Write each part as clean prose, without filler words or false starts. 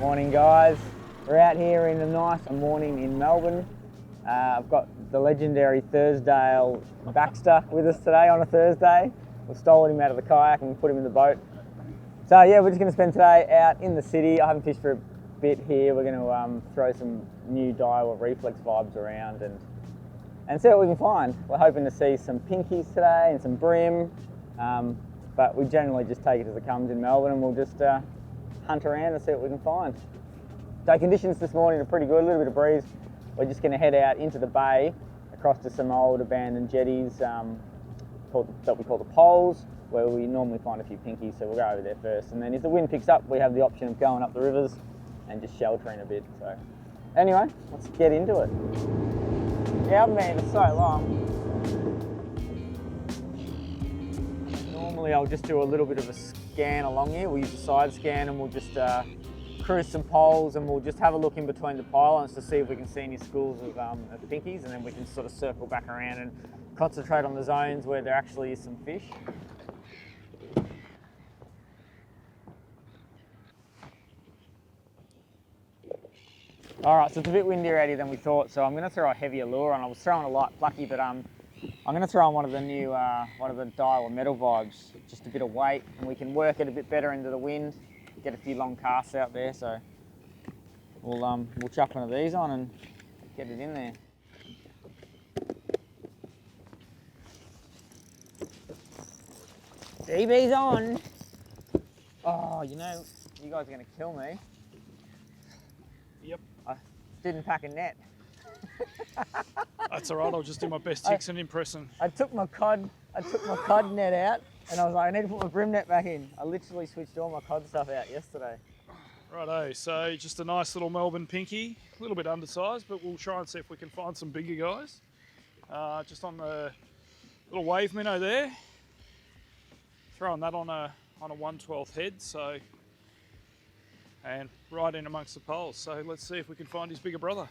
Morning guys, we're out here in a nice morning in Melbourne. I've got the legendary Thursdale Baxter with us today on a Thursday. We've stolen him out of the kayak and put him in the boat. So yeah, we're just going to spend today out in the city. I haven't fished for a bit here. We're going to throw some new Daiwa Reflex vibes around and see what we can find. We're hoping to see some pinkies today and some bream, but we generally just take it as it comes in Melbourne, and we'll just hunt around and see what we can find. So conditions this morning are pretty good, a little bit of breeze. We're just going to head out into the bay, across to some old abandoned jetties that we call the poles, where we normally find a few pinkies, so we'll go over there first. And then if the wind picks up, we have the option of going up the rivers and just sheltering a bit. So anyway, let's get into it. Yeah, I've been here for so long. Normally I'll just do a little bit of a scan along here. We'll use a side scan and we'll just cruise some poles, and we'll just have a look in between the pylons to see if we can see any schools of pinkies, and then we can sort of circle back around and concentrate on the zones where there actually is some fish. All right, so it's a bit windier out here than we thought, so I'm going to throw a heavier lure on. I was throwing a light plucky, but I'm going to throw on one of the new, one of the Daiwa Metal Vibes, just a bit of weight, and we can work it a bit better into the wind, get a few long casts out there. So we'll chuck one of these on and get it in there. DB's on. Oh, you know, you guys are going to kill me. Yep. I didn't pack a net. That's all right. I'll just do my best ticks and impressing. I took my cod net out, and I was like, I need to put my bream net back in. I literally switched all my cod stuff out yesterday. Righto, so just a nice little Melbourne pinky, a little bit undersized, but we'll try and see if we can find some bigger guys. Just on the little wave minnow there, throwing that on a 1/12 head, so, and right in amongst the poles. So let's see if we can find his bigger brother.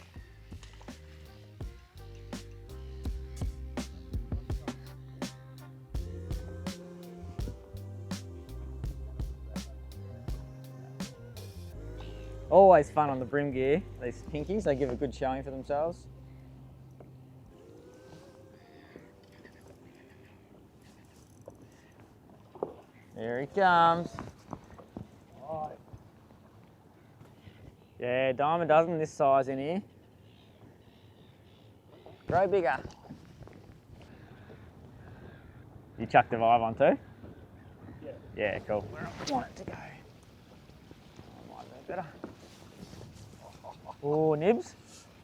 Always fun on the bream gear, these pinkies, they give a good showing for themselves. There he comes. Right. Yeah, dime a dozen this size in here. Grow bigger. You chucked the vibe on too? Yeah. Yeah, cool. Where I want it to go. Oh, might be better. Oh, nibs.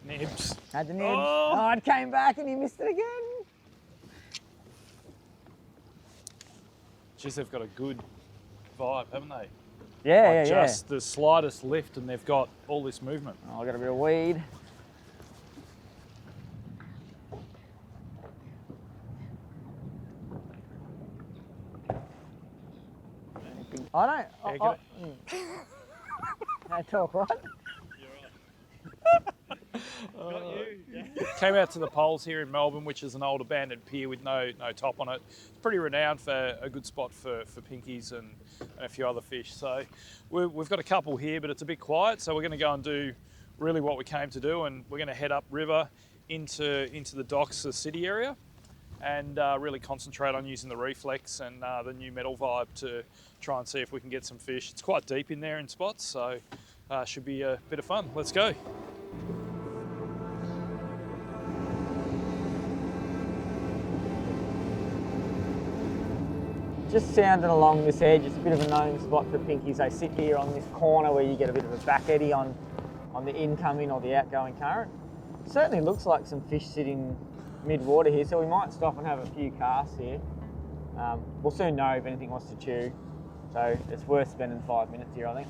Nibs. Had the nibs. Oh, it came back and he missed it again. Jeez, they've got a good vibe, haven't they? Yeah, like just the slightest lift and they've got all this movement. Oh, I got a bit of weed. I don't. No talk, right? Came out to the poles here in Melbourne, which is an old abandoned pier with no top on it. It's pretty renowned for a good spot for pinkies and a few other fish. So we've got a couple here, but it's a bit quiet. So we're going to go and do really what we came to do, and we're going to head up river into the docks, the city area, and really concentrate on using the Reflex and the new Metal Vibe to try and see if we can get some fish. It's quite deep in there in spots, so should be a bit of fun. Let's go. Just sounding along this edge, it's a bit of a known spot for pinkies. They sit here on this corner where you get a bit of a back eddy on the incoming or the outgoing current. It certainly looks like some fish sitting mid-water here, so we might stop and have a few casts here. We'll soon know if anything wants to chew, so it's worth spending 5 minutes here, I think.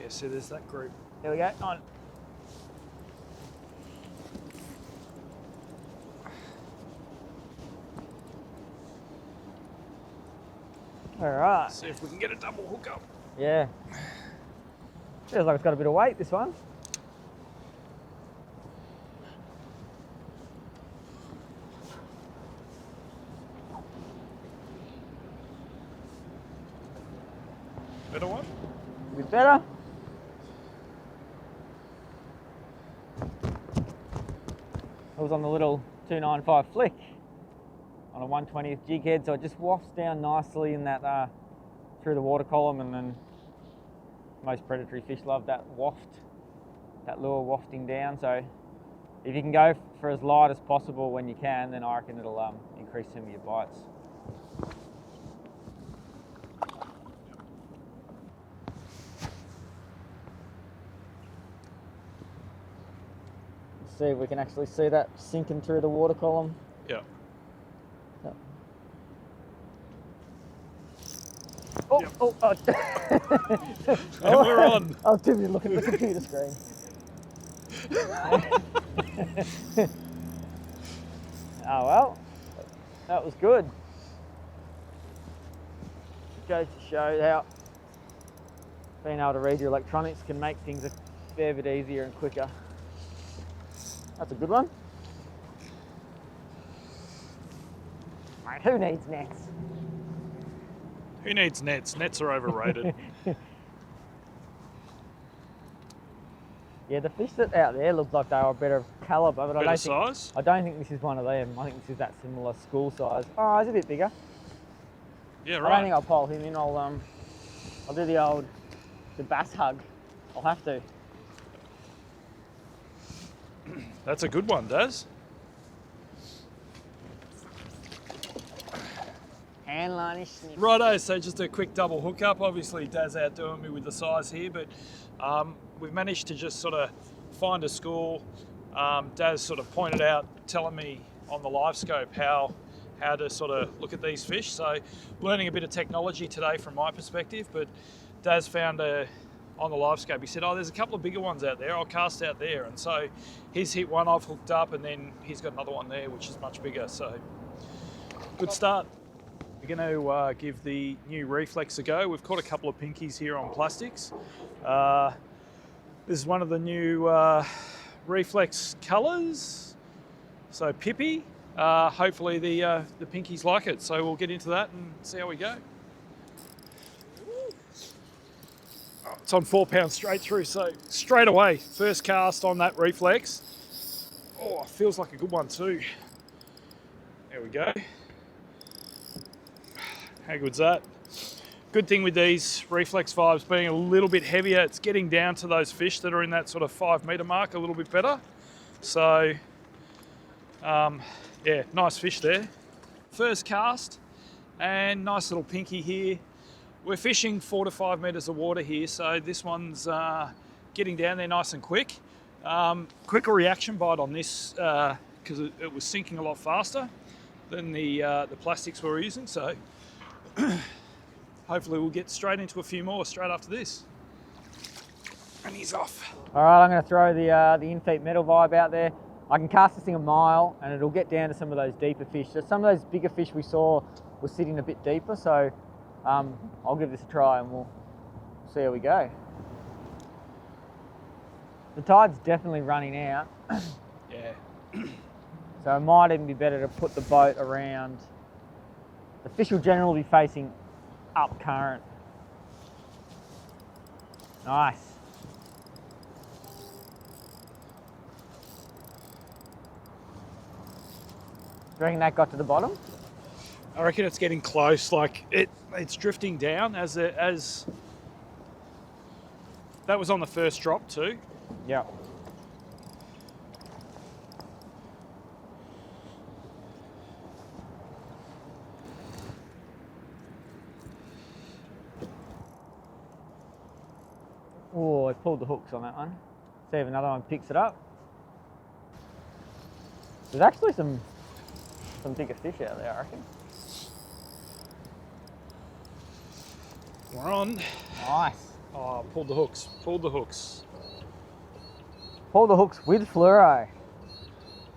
Yeah, so there's that group. Here we go, on. All right. See if we can get a double hook up. Yeah. Feels like it's got a bit of weight, this one. Better one? A bit better. I was on the little 295 flick on a 1/20th jig head, so it just wafts down nicely in that through the water column, and then most predatory fish love that waft, that lure wafting down. So if you can go for as light as possible when you can, then I reckon it'll increase some of your bites. Let's see if we can actually see that sinking through the water column. Yeah. Yep. Oh, Yep. oh, oh. And we're on. I was too busy looking at the computer screen. Oh well, that was good. Goes to show how being able to read your electronics can make things a fair bit easier and quicker. That's a good one. Mate, who needs nets? Who needs nets? Nets are overrated. Yeah, the fish that out there looked like they were better calibre, but Better size? I don't think this is one of them. I think this is that similar school size. Oh, it's a bit bigger. Yeah, I right. don't think I'll pole him in. I'll do the bass hug. I'll have to. That's a good one, Daz. Handline snip. Righto, so just a quick double hookup. Obviously, Daz outdoing me with the size here, but we've managed to just sort of find a school. Daz sort of pointed out, telling me on the live scope how to sort of look at these fish. So learning a bit of technology today from my perspective, but Daz found on the live scope, he said, oh, there's a couple of bigger ones out there, I'll cast out there. And so he's hit one, I've hooked up, and then he's got another one there, which is much bigger. So good start. We're going to give the new Reflex a go. We've caught a couple of pinkies here on plastics. This is one of the new Reflex colours. So Pippy. Hopefully the pinkies like it. So we'll get into that and see how we go. It's on 4 pounds straight through, so straight away, first cast on that Reflex. Oh, feels like a good one too. There we go. How good's that? Good thing with these Reflex Vibes being a little bit heavier, it's getting down to those fish that are in that sort of 5 metre mark a little bit better. So, yeah, nice fish there. First cast, and nice little pinky here. We're fishing 4 to 5 metres of water here, so this one's getting down there nice and quick. Quicker reaction bite on this because it was sinking a lot faster than the plastics we were using, so hopefully we'll get straight into a few more straight after this. And he's off. All right, I'm going to throw the INFEET Metal Vibe out there. I can cast this thing a mile and it'll get down to some of those deeper fish. So some of those bigger fish we saw were sitting a bit deeper, so I'll give this a try and we'll see how we go. The tide's definitely running out. Yeah. So it might even be better to put the boat around. The fish will generally be facing up current. Nice. Do you reckon that got to the bottom? I reckon it's getting close, like it's drifting down as that was on the first drop too. Yeah. Oh, I pulled the hooks on that one. See if another one picks it up. There's actually some bigger fish out there, I reckon. We're on. Nice. Oh, pulled the hooks. Pulled the hooks. Pull the hooks with fluoro.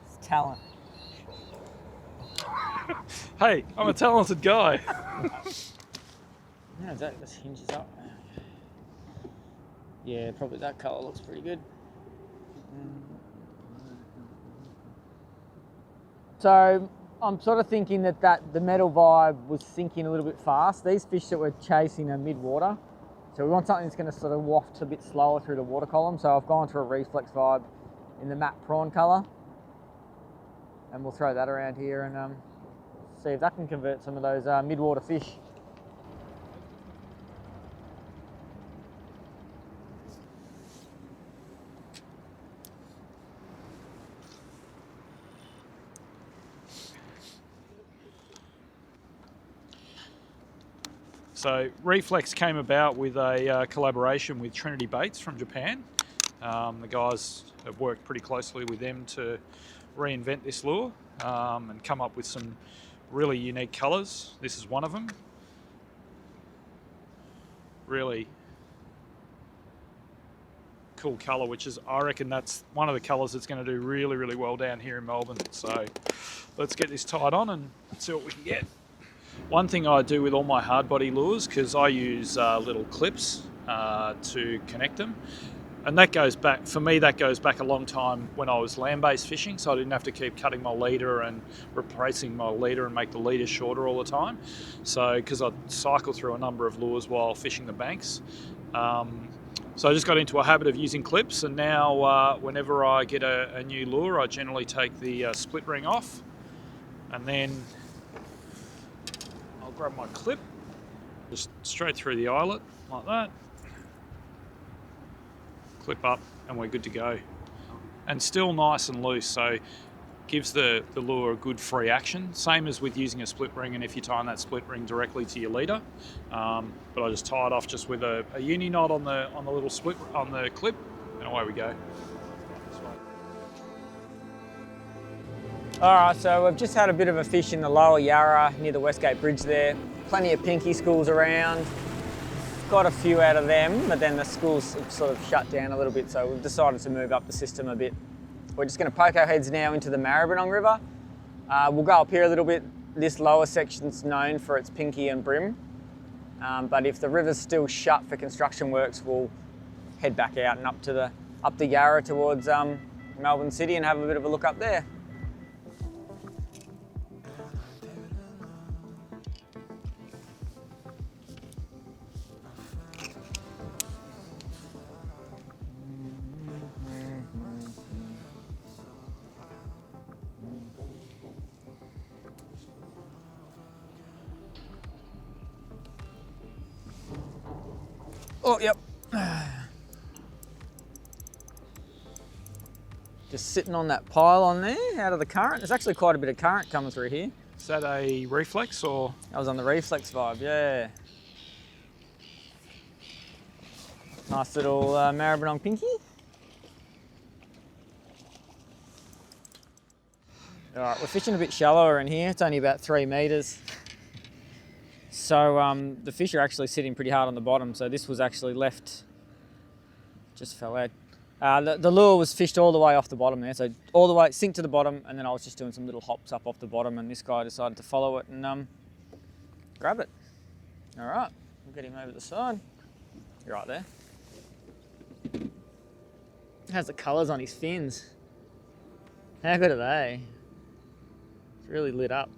It's talent. Hey, I'm a talented guy. How's that? Just hinges up. Yeah, probably that colour looks pretty good. So I'm sort of thinking that the Metal Vibe was sinking a little bit fast. These fish that we're chasing are mid-water. So we want something that's going to sort of waft a bit slower through the water column. So I've gone to a Reflex Vibe in the matte prawn colour. And we'll throw that around here and see if that can convert some of those mid-water fish. So Reflex came about with a collaboration with Trinity Baits from Japan. The guys have worked pretty closely with them to reinvent this lure and come up with some really unique colours. This is one of them. Really cool colour, which is, I reckon that's one of the colours that's going to do really, really well down here in Melbourne. So let's get this tied on and see what we can get. One thing I do with all my hard body lures, because I use little clips to connect them, and that goes back, for me, that goes back a long time when I was land-based fishing, so I didn't have to keep cutting my leader and replacing my leader and make the leader shorter all the time. So, because I cycle through a number of lures while fishing the banks. So I just got into a habit of using clips, and now whenever I get a new lure, I generally take the split ring off, and then I'll grab my clip, just straight through the eyelet, like that. Clip up and we're good to go. And still nice and loose, so gives the lure a good free action. Same as with using a split ring, and if you're tying that split ring directly to your leader. But I just tie it off just with a uni knot on the little split on the clip, and away we go. Alright, so we've just had a bit of a fish in the lower Yarra near the Westgate Bridge there. Plenty of pinky schools around. Got a few out of them, but then the schools have sort of shut down a little bit, so we've decided to move up the system a bit. We're just going to poke our heads now into the Maribyrnong River. We'll go up here a little bit. This lower section's known for its pinky and bream, but if the river's still shut for construction works, we'll head back out and up the Yarra towards Melbourne City and have a bit of a look up there. Oh, yep. Just sitting on that pile on there, out of the current. There's actually quite a bit of current coming through here. Is that a Reflex or? I was on the Reflex Vibe, yeah. Nice little Maribyrnong pinky. All right, we're fishing a bit shallower in here. It's only about 3 metres. So the fish are actually sitting pretty hard on the bottom. So this was actually left, just fell out. The lure was fished all the way off the bottom there. So all the way, sink to the bottom, and then I was just doing some little hops up off the bottom, and this guy decided to follow it and grab it. All right, we'll get him over the side. You're right there. How's the colours on his fins? How good are they? It's really lit up.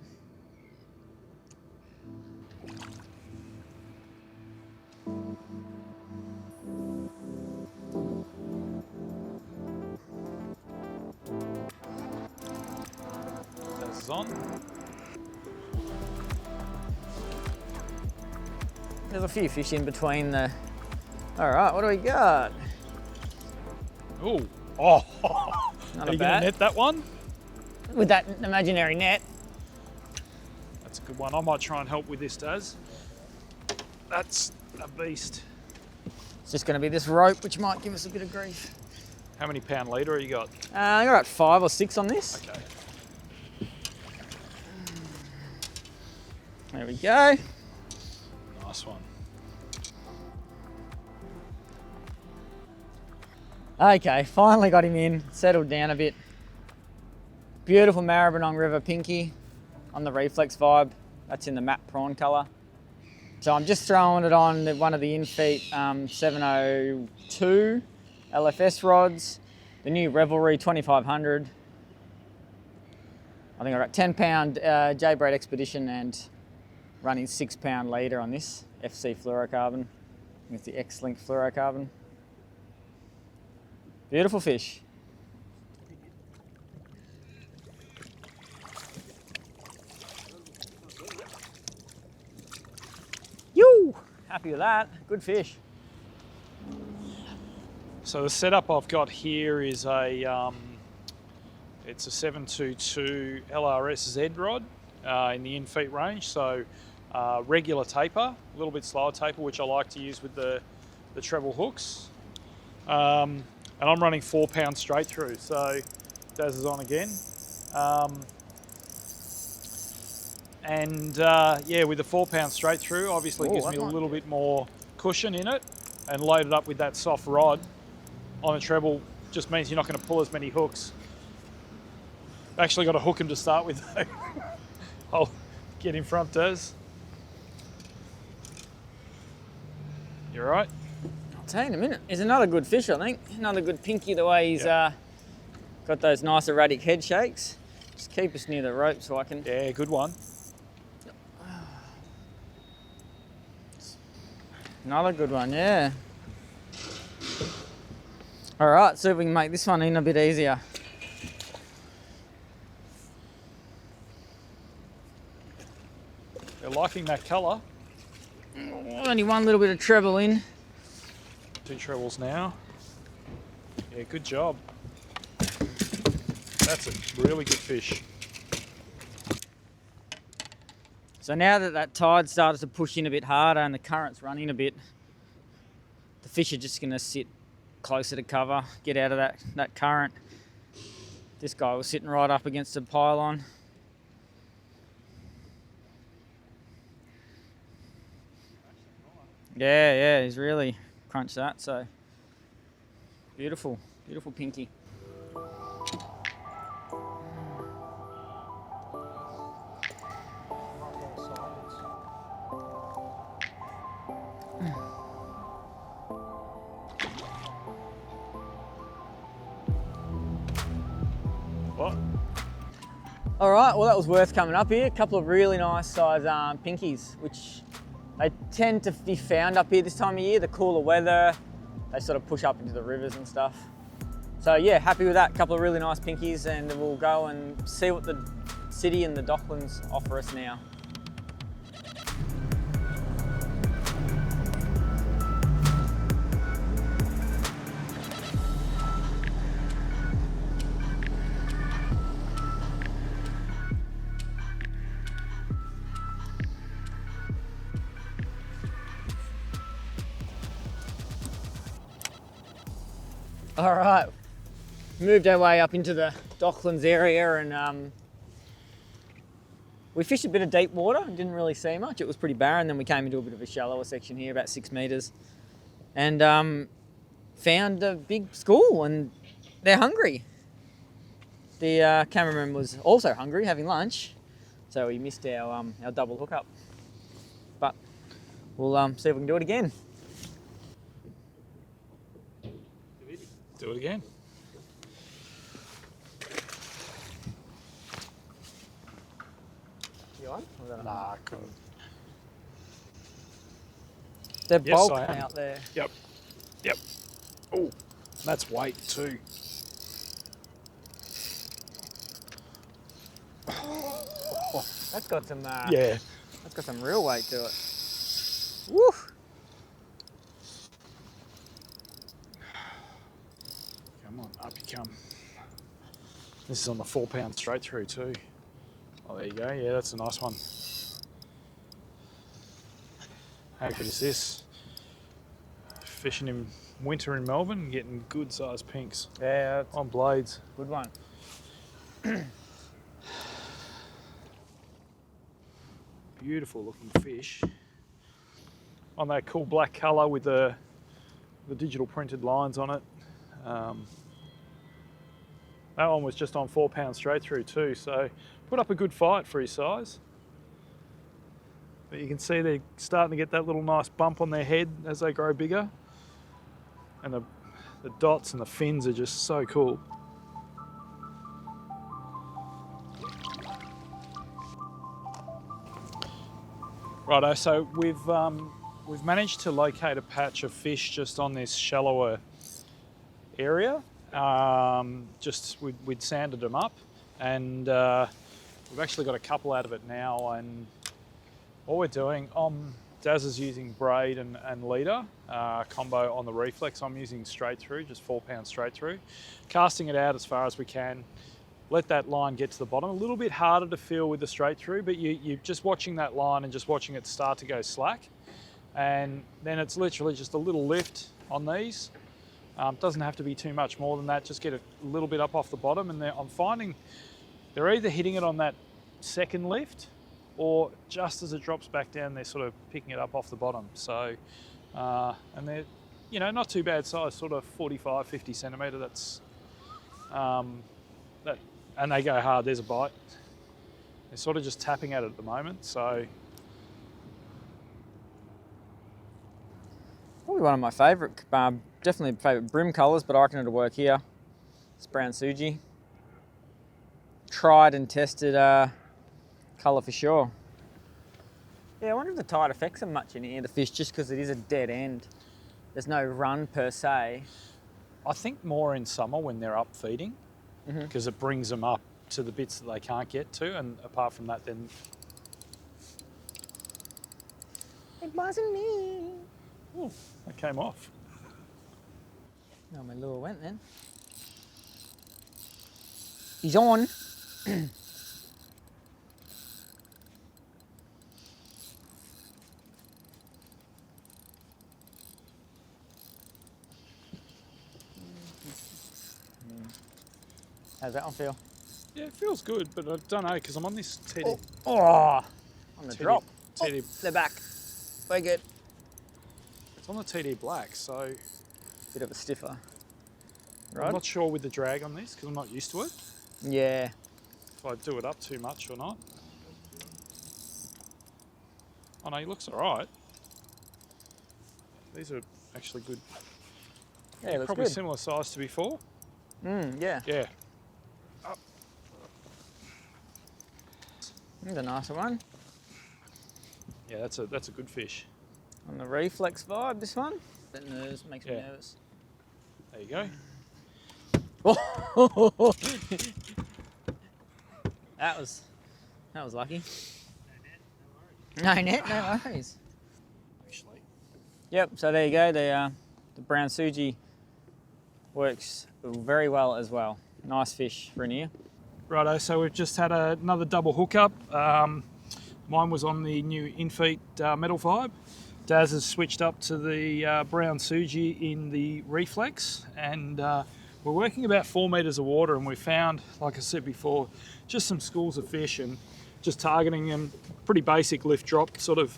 That's on. There's a few fish in between the... All right, what do we got? Ooh. Oh. Not Are you going to bad. net that one? With that imaginary net. That's a good one. I might try and help with this, Daz. That's a beast. It's just going to be this rope, which might give us a bit of grief. How many pound leader you got? I got about 5 or 6 on this. Okay. There we go. Nice one. Okay, finally got him in, settled down a bit. Beautiful Maribyrnong River pinky on the Reflex Vibe. That's in the matte prawn colour. So I'm just throwing it on one of the INFEET 702 LFS rods, the new REVELRY 2500. I think I got 10-pound J-BRAID Expedition and running 6-pound leader on this FC fluorocarbon with the X-Link fluorocarbon. Beautiful fish. Yoo! Happy with that. Good fish. So the setup I've got here is it's a 722 LRS Z rod in the INFEET range. So regular taper, a little bit slower taper, which I like to use with the treble hooks. And I'm running 4-pound straight through. So Daz is on again. Yeah, with the 4-pound straight through, obviously gives me a little bit more cushion in it, and loaded up with that soft rod on a treble just means you're not going to pull as many hooks. Actually got to hook him to start with though. I'll get in front, Daz. You all right? I'll tell you in a minute. He's another good fish, I think. Another good pinky, the way he's got those nice erratic head shakes. Just keep us near the rope so I can... Yeah, good one. Another good one, yeah. All right, see if we can make this one in a bit easier. They're liking that colour. Only one little bit of treble in. 2 trebles now. Yeah, good job. That's a really good fish. So now that that tide started to push in a bit harder and the current's running a bit, the fish are just going to sit closer to cover, get out of that current. This guy was sitting right up against the pylon. Yeah, he's really crunched that, so beautiful, beautiful pinky. What? All right, well that was worth coming up here. A couple of really nice size pinkies, which they tend to be found up here this time of year. The cooler weather, they sort of push up into the rivers and stuff. So yeah, happy with that. A couple of really nice pinkies, and we'll go and see what the city and the Docklands offer us now. All right, moved our way up into the Docklands area, and we fished a bit of deep water and didn't really see much. It was pretty barren. Then we came into a bit of a shallower section here, about 6 metres, and found a big school, and they're hungry. The cameraman was also hungry, having lunch, so we missed our double hookup. But we'll see if we can do it again. Do it again. You on? Nah, I couldn't. They're Yes, bulk I am. out there. Yep. Oh, that's weight too. That's got some. Yeah. That's got some real weight to it. Woo! Come on, up you come. This is on the 4-pound straight through too. Oh, there you go. Yeah, that's a nice one. How good is this? Fishing in winter in Melbourne, getting good sized pinks. Yeah, that's On blades. a good one. Beautiful looking fish. On that cool black colour with the digital printed lines on it. That one was just on 4 pounds straight through too, so put up a good fight for his size. But you can see they're starting to get that little nice bump on their head as they grow bigger. And the dots and the fins are just so cool. Righto, so we've managed to locate a patch of fish just on this shallower area. We'd sanded them up, and we've actually got a couple out of it now. And what we're doing, Daz is using braid and leader combo on the reflex. I'm using straight through, just 4 pound straight through, casting it out as far as we can. Let that line get to the bottom. A little bit harder to feel with the straight through, but you're just watching that line and just watching it start to go slack. And then it's literally just a little lift on these. Doesn't have to be too much more than that. Just get a little bit up off the bottom, and I'm finding they're either hitting it on that second lift, or just as it drops back down, they're sort of picking it up off the bottom. So, and they're, you know, not too bad size, sort of 45, 50 centimetre. That's that. And they go hard. There's a bite. They're sort of just tapping at it at the moment. So probably one of my favourite, definitely favourite bream colours, but I reckon it'll work here. It's brown suji. Tried and tested colour for sure. Yeah, I wonder if the tide affects them much in here, the fish, just because it is a dead end. There's no run per se. I think more in summer when they're up feeding, because it brings them up to the bits that they can't get to, and apart from that, then it wasn't me. Oh, that came off. No, my lure went then. He's on. How's that one feel? Yeah, it feels good, but I don't know, because I'm on this TD. On the TD drop. TD. They're back. We're good. It's on the TD black, so Bit of a stiffer. I'm not sure with the drag on this, because I'm not used to it. Yeah. If I do it up too much or not. Oh no, he looks all right. These are actually good. Yeah, it looks probably good. similar size to before. Yeah. Yeah. Here's a nicer one. Yeah, that's a good fish. On the reflex vibe, this one. That nerves, makes me Yeah. nervous. There you go. That was lucky. No net, no worries. Actually. Yep, so there you go. The brown suji works very well as well. Nice fish for an ear. Righto, so we've just had another double hookup. Mine was on the new INFEET Metal Vibe. Daz has switched up to the brown suji in the reflex, and we're working about 4 metres of water, and we found, like I said before, just some schools of fish and just targeting them. Pretty basic lift drop sort of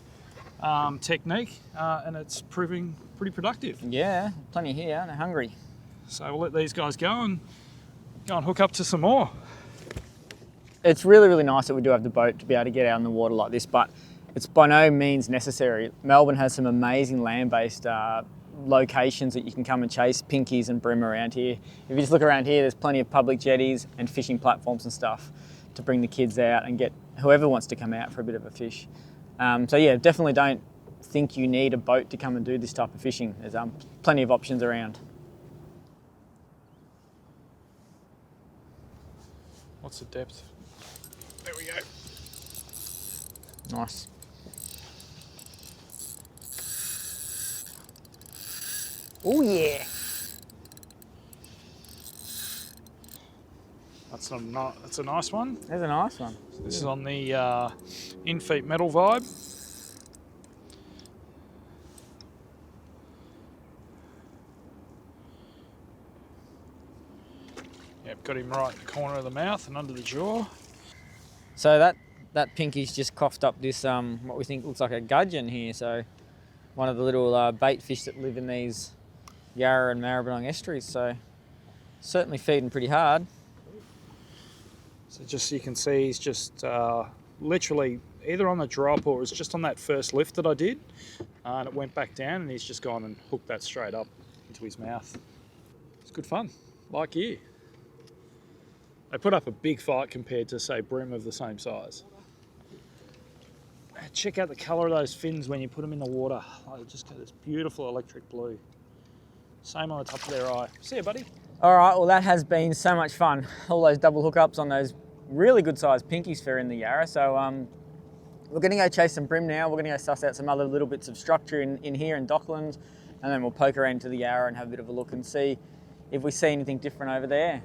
technique, and it's proving pretty productive. Yeah, plenty here. They're hungry. So we'll let these guys go and hook up to some more. It's really, really nice that we do have the boat to be able to get out in the water like this, but it's by no means necessary. Melbourne has some amazing land-based locations that you can come and chase pinkies and bream around here. If you just look around here, there's plenty of public jetties and fishing platforms and stuff to bring the kids out and get whoever wants to come out for a bit of a fish. So yeah, definitely don't think you need a boat to come and do this type of fishing. There's plenty of options around. What's the depth? There we go. Nice. Oh yeah. That's a nice one. There's a nice one. So this is on the INFEET Metal Vibe. Yep, got him right in the corner of the mouth and under the jaw. So that pinky's just coughed up this what we think looks like a gudgeon here. So one of the little bait fish that live in these Yarra and Maribyrnong estuaries. So certainly feeding pretty hard. So just so you can see, he's just literally either on the drop or it was just on that first lift that I did. And it went back down and he's just gone and hooked that straight up into his mouth. It's good fun, like you. They put up a big fight compared to, say, bream of the same size. Check out the colour of those fins when you put them in the water. They just got this beautiful electric blue. Same on the top of their eye. See you, buddy. All right, well that has been so much fun. All those double hookups on those really good sized pinkies for in the Yarra. So we're gonna go chase some bream now. We're gonna go suss out some other little bits of structure in here in Docklands, and then we'll poke around to the Yarra and have a bit of a look and see if we see anything different over there.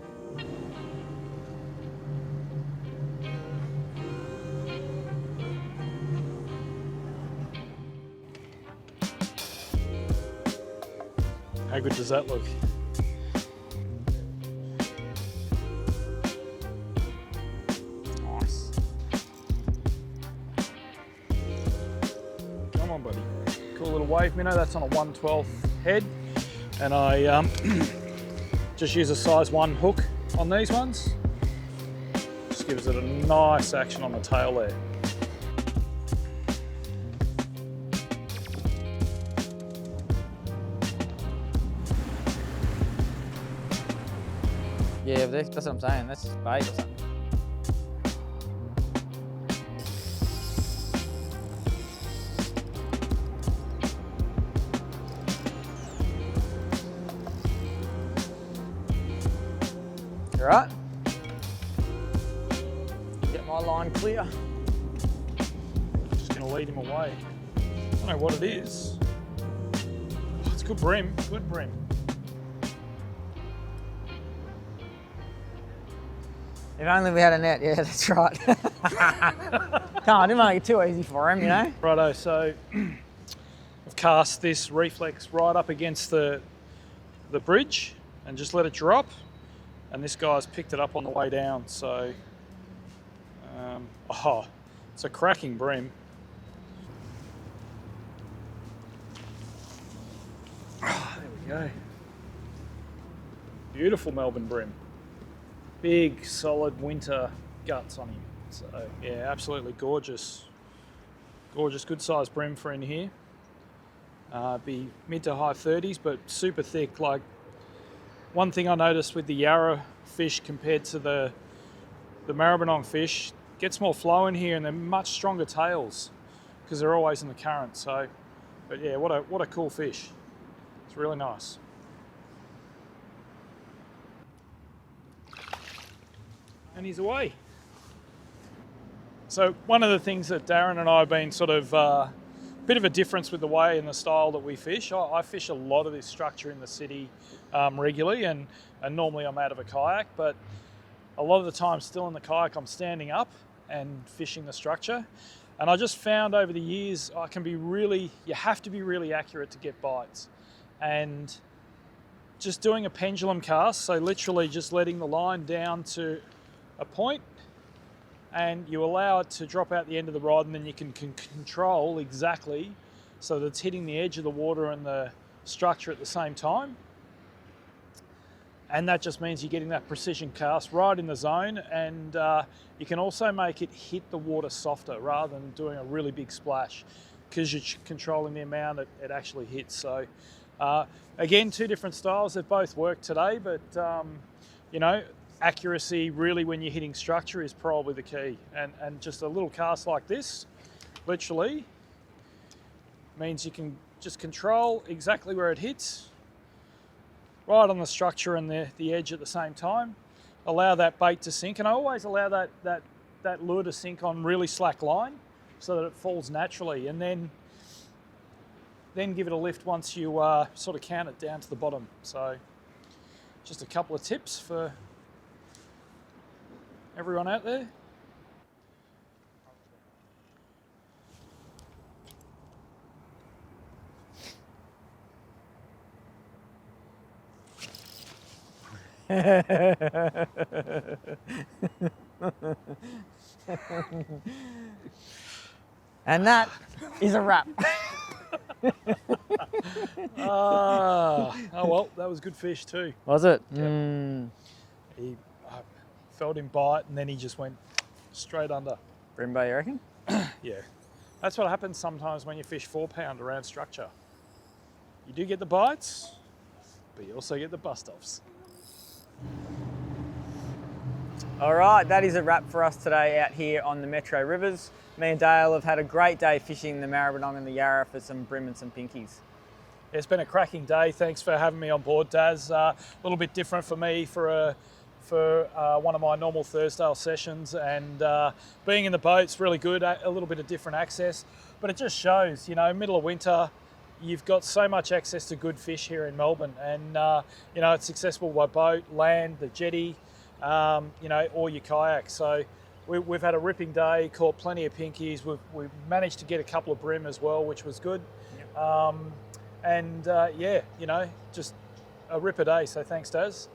How good does that look? Nice. Come on, buddy. Cool little wave minnow. That's on a 1/12 head. And I just use a size 1 hook on these ones. Just gives it a nice action on the tail there. Yeah, that's what I'm saying. That's bait or something. You right? Get my line clear. Just gonna lead him away. I don't know what it is. Oh, it's good bream, good bream. If only we had a net, yeah, that's right. Come on, didn't make it too easy for him, you know? Righto, so I've cast this reflex right up against the bridge and just let it drop. And this guy's picked it up on the way down, so it's a cracking bream. Oh, there we go. Beautiful Melbourne bream. Big, solid winter guts on him. So yeah, absolutely gorgeous. Gorgeous, good sized bream for in here. Be mid to high 30s, but super thick. Like, one thing I noticed with the Yarra fish compared to the Maribyrnong fish, gets more flow in here and they're much stronger tails because they're always in the current. So, but yeah, what a cool fish. It's really nice. And he's away. So one of the things that Darren and I have been sort of bit of a difference with the way and the style that we fish. I fish a lot of this structure in the city regularly, and normally I'm out of a kayak, but a lot of the time still in the kayak I'm standing up and fishing the structure. And I just found over the years you have to be really accurate to get bites. And just doing a pendulum cast, so literally just letting the line down to a point and you allow it to drop out the end of the rod, and then you can control exactly so that it's hitting the edge of the water and the structure at the same time. And that just means you're getting that precision cast right in the zone, and you can also make it hit the water softer rather than doing a really big splash, because you're controlling the amount it actually hits. So again, two different styles that both work today, but you know, accuracy really when you're hitting structure is probably the key. And just a little cast like this literally means you can just control exactly where it hits, right on the structure and the edge at the same time. Allow that bait to sink, and I always allow that lure to sink on really slack line so that it falls naturally, and then give it a lift once you sort of count it down to the bottom. So just a couple of tips for everyone out there. And that is a wrap. Oh well, that was good fish too. Was it? Yep. He felt him bite, and then he just went straight under. Brembo, you reckon? Yeah, that's what happens sometimes when you fish 4-pound around structure. You do get the bites, but you also get the bust-offs. All right, that is a wrap for us today out here on the Metro Rivers. Me and Dale have had a great day fishing the Maribyrnong and the Yarra for some bream and some pinkies. It's been a cracking day. Thanks for having me on board, Daz. A little bit different for me for one of my normal Thursday sessions, and being in the boat's really good. A little bit of different access, but it just shows, you know, middle of winter, you've got so much access to good fish here in Melbourne, and you know, it's accessible by boat, land, the jetty, you know, or your kayak. So we've had a ripping day, caught plenty of pinkies. We've managed to get a couple of bream as well, which was good. Yep. Yeah, you know, just a ripper day. So thanks, Daz.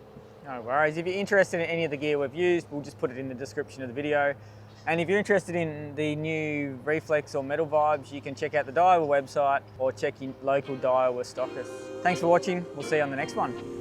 No worries. If you're interested in any of the gear we've used, we'll just put it in the description of the video. And if you're interested in the new Reflex or Metal Vibes, you can check out the Daiwa website or check your local Daiwa stockist. Thanks for watching. We'll see you on the next one.